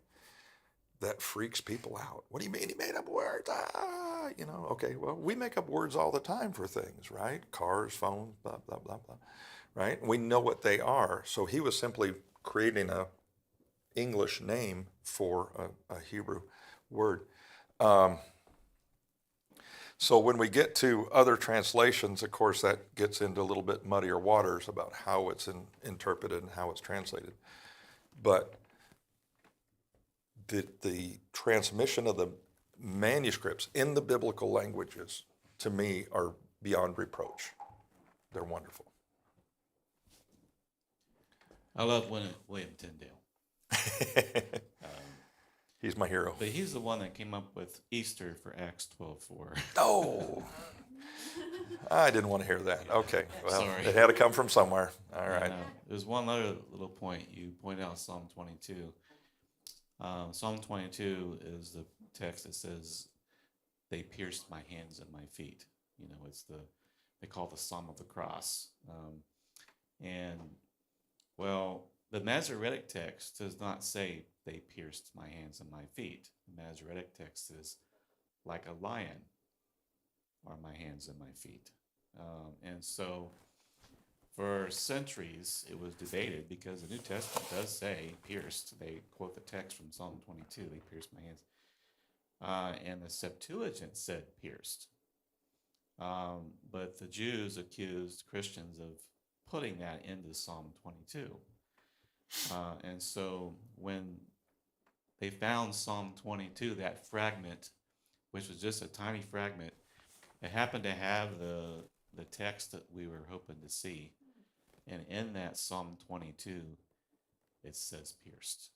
That freaks people out. What do you mean he made up words? Okay, well, we make up words all the time for things, right? Cars, phones, blah, blah, blah, blah, right? We know what they are. So he was simply creating a English name for a Hebrew word. So when we get to other translations, of course, that gets into a little bit muddier waters about how it's interpreted and how it's translated. But the transmission of the manuscripts in the biblical languages, to me, are beyond reproach. They're wonderful. I love William Tyndale. He's my hero. But he's the one that came up with Easter for Acts 12:4. Oh, I didn't want to hear that. Okay, well, Sorry. it had to come from somewhere. All right. There's one other little point. You pointed out Psalm 22. Psalm 22 is the text that says, "They pierced my hands and my feet." They call it the Psalm of the Cross. The Masoretic text does not say they pierced my hands and my feet. The Masoretic text is, "Like a lion are my hands and my feet." And so for centuries, it was debated because the New Testament does say pierced. They quote the text from Psalm 22, "They pierced my hands." And the Septuagint said pierced. But the Jews accused Christians of putting that into Psalm 22. And so when they found Psalm 22, that fragment, which was just a tiny fragment, it happened to have the text that we were hoping to see. And in that Psalm 22, it says pierced.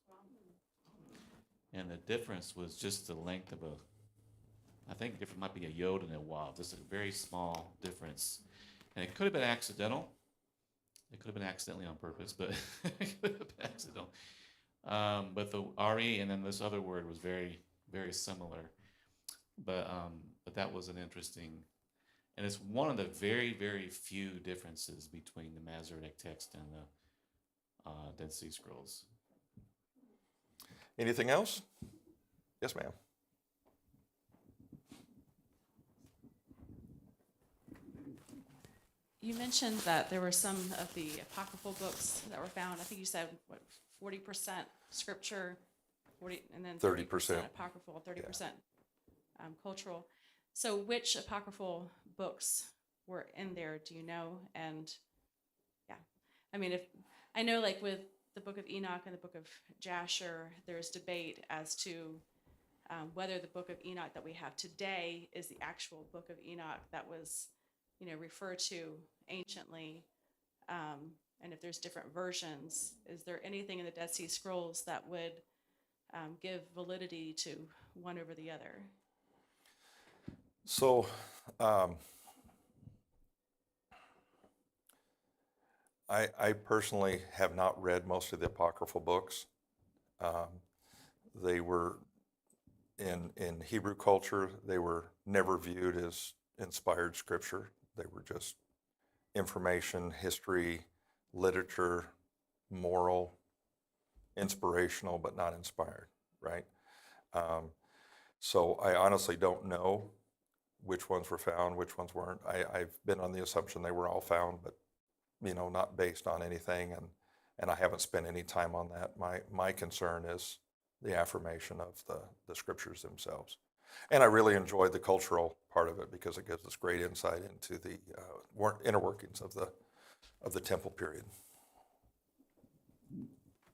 And the difference was just the length of I think the difference might be a yod and a wav, just a very small difference. And it could have been accidental. It could have been accidentally on purpose, but it could have been accidental. But the RE and then this other word was very, very similar. But that was an interesting, and it's one of the very, very few differences between the Masoretic text and the Dead Sea Scrolls. Anything else? Yes, ma'am. You mentioned that there were some of the apocryphal books that were found. I think you said, 40% scripture, 40, and then 30% apocryphal, 30% cultural. So which apocryphal books were in there, do you know? And yeah, I know like with the book of Enoch and the book of Jasher, there's debate as to whether the book of Enoch that we have today is the actual book of Enoch that was referred to anciently, and if there's different versions. Is there anything in the Dead Sea Scrolls that would give validity to one over the other? So I personally have not read most of the apocryphal books. Um, they were in Hebrew culture, they were never viewed as inspired scripture. They were just information, history, literature, moral, inspirational, but not inspired, right? Um, so I honestly don't know which ones were found, which ones weren't. I've been on the assumption they were all found, but not based on anything, and I haven't spent any time on that. My concern is the affirmation of the scriptures themselves. And I really enjoyed the cultural part of it because it gives us great insight into the inner workings of the temple period.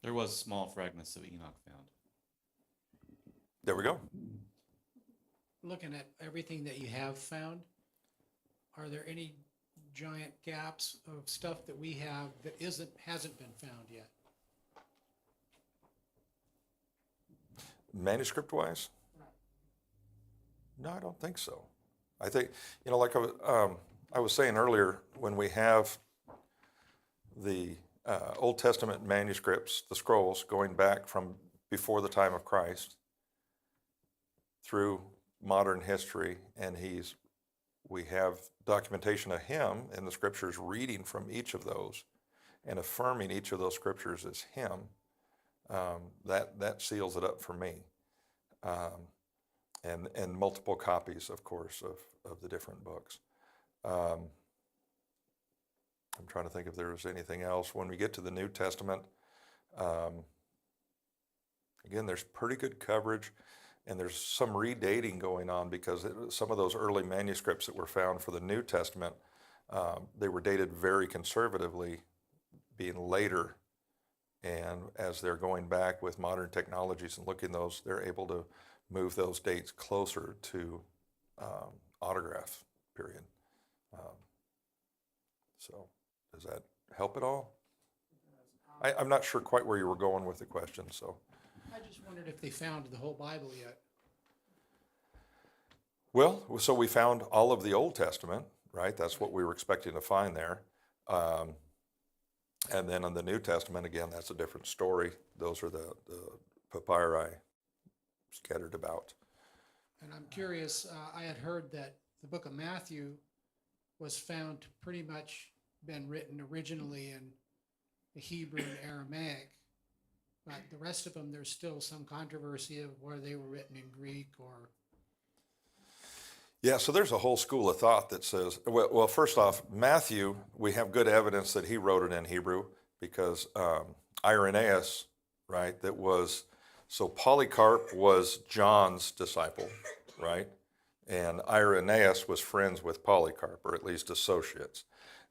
There was small fragments of Enoch found. There we go. Looking at everything that you have found, are there any giant gaps of stuff that we have that hasn't been found yet? Manuscript wise? No, I don't think so. I think, like I was saying earlier, when we have the Old Testament manuscripts, the scrolls going back from before the time of Christ through modern history, and we have documentation of him in the scriptures reading from each of those and affirming each of those scriptures as him. That seals it up for me. And multiple copies, of course, of the different books. I'm trying to think if there was anything else. When we get to the New Testament, again, there's pretty good coverage, and there's some redating going on because some of those early manuscripts that were found for the New Testament, they were dated very conservatively, being later. And as they're going back with modern technologies and looking those, they're able to move those dates closer to autograph period. So does that help at all? I'm not sure quite where you were going with the question, so. I just wondered if they found the whole Bible yet. Well, so we found all of the Old Testament, right? That's what we were expecting to find there. And then in the New Testament, again, that's a different story. Those are the papyri scattered about. And I'm curious, I had heard that the book of Matthew was found to pretty much been written originally in the Hebrew and Aramaic, but the rest of them, there's still some controversy of where they were written in Greek or. Yeah, so there's a whole school of thought that says, well, first off, Matthew, we have good evidence that he wrote it in Hebrew because Irenaeus, right, so Polycarp was John's disciple, right? And Irenaeus was friends with Polycarp, or at least associates.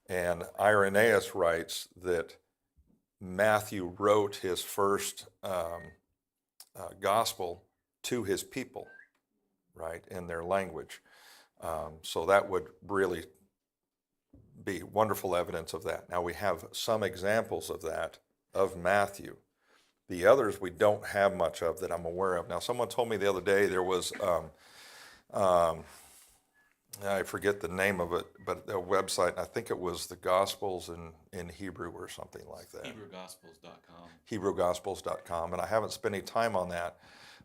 And Irenaeus writes that Matthew wrote his first gospel to his people, right, in their language. So that would really be wonderful evidence of that. Now we have some examples of that, of Matthew. The others we don't have much of that I'm aware of. Now someone told me the other day there was, I forget the name of it, but a website, I think it was the Gospels in Hebrew or something like that. HebrewGospels.com. HebrewGospels.com, and I haven't spent any time on that.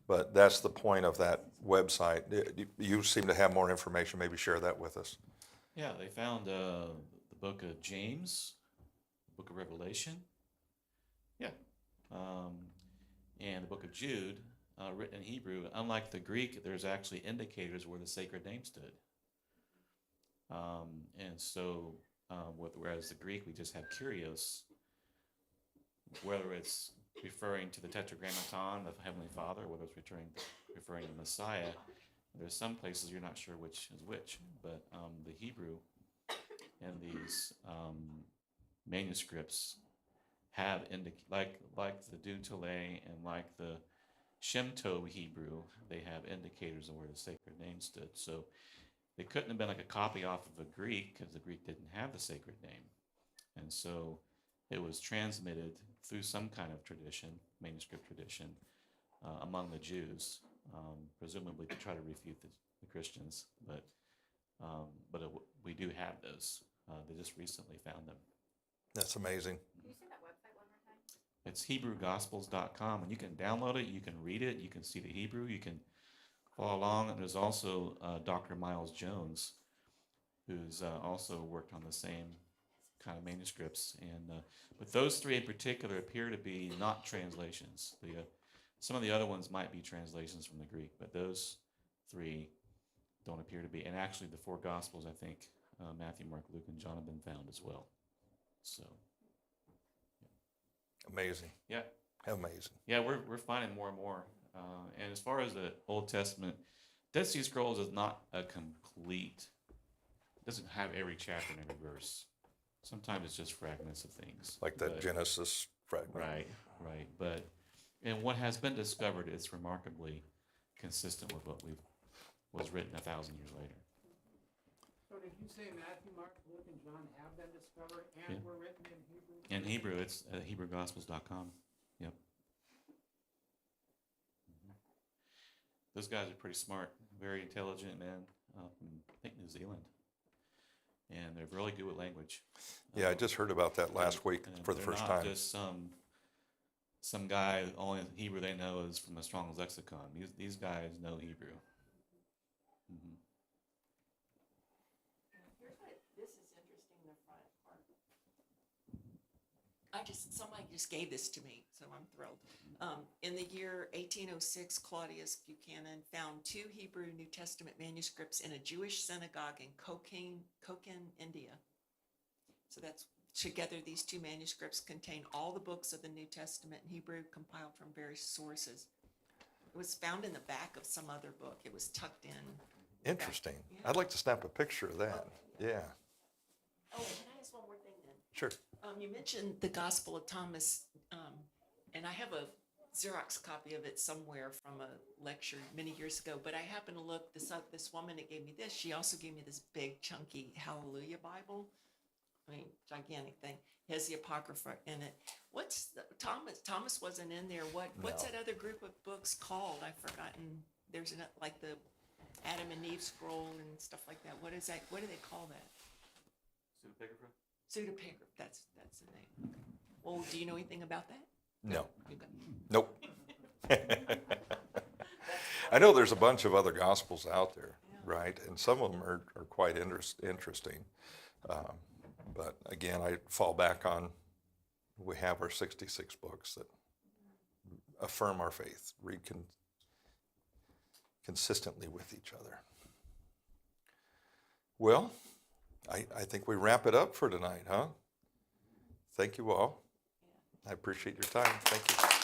But that's the point of that website. You seem to have more information. Maybe share that with us. Yeah, they found the book of James, the book of Revelation. Yeah. And the book of Jude, written in Hebrew. Unlike the Greek, there's actually indicators where the sacred name stood. And so, whereas the Greek, we just have Kyrios, whether it's referring to the Tetragrammaton of Heavenly Father, whether it's referring to Messiah. There's some places you're not sure which is which, but the Hebrew in these manuscripts have like the Dutele and like the Shemto Hebrew, they have indicators of where the sacred name stood. So they couldn't have been like a copy off of a Greek because the Greek didn't have the sacred name, and so it was transmitted through some kind of tradition, manuscript tradition, among the Jews, presumably to try to refute the Christians. But we do have those. They just recently found them. That's amazing. Can you say that website one more time? It's HebrewGospels.com, and you can download it, you can read it, you can see the Hebrew, you can follow along. And there's also Dr. Miles Jones, who's also worked on the same kind of manuscripts. And but those three in particular appear to be not translations. Some of the other ones might be translations from the Greek, but those three don't appear to be. And actually, the four Gospels, I think Matthew, Mark, Luke, and John have been found as well. So Amazing. yeah. Amazing. Yeah, we're finding more and more. And as far as the Old Testament, Dead Sea Scrolls is not a complete. Doesn't have every chapter and every verse. Sometimes it's just fragments of things. Like that But- Genesis fragment. Right, right. But and what has been discovered is remarkably consistent with what was written 1,000 years later. So did you say Matthew, Mark, Luke, and John have been discovered and Yeah. were written in Hebrew? In Hebrew, it's HebrewGospels.com. Yep. Mhm. Those guys are pretty smart, very intelligent men from, I think, New Zealand. And they're really good with language. Yeah, I just heard about that last week And for the they're first not time. just some guy, only Hebrew they know is from a Strong's lexicon. These guys know Hebrew. Mhm. Here's what, this is interesting, the front part. Somebody just gave this to me, so I'm thrilled. In the year 1806, Claudius Buchanan found 2 Hebrew New Testament manuscripts in a Jewish synagogue in Kokin, India. So that's, together, these 2 manuscripts contain all the books of the New Testament in Hebrew compiled from various sources. It was found in the back of some other book. It was tucked in. Interesting. Yeah. I'd like to snap a picture of that. Yeah, Oh, can I ask one more thing then? sure. You mentioned the Gospel of Thomas, and I have a Xerox copy of it somewhere from a lecture many years ago, but I happened to look this up. This woman that gave me this, she also gave me this big chunky Hallelujah Bible. I mean, gigantic thing. It has the Apocrypha in it. What's Thomas? Thomas wasn't in there. What's No. that other group of books called? I've forgotten. There's like the Adam and Eve scroll and stuff like that. What is that? What do they call that? Pseudepigraph. That's the name. Okay. Well, do you know anything about that? No, Okay. nope. I know there's a bunch of other gospels out there, Yeah. right? And some of them are quite interesting. But again, I fall back on, we have our 66 books that affirm our faith, read consistently with each other. Well, I think we wrap it up for tonight, huh? Thank you all. I appreciate your time. Thank you.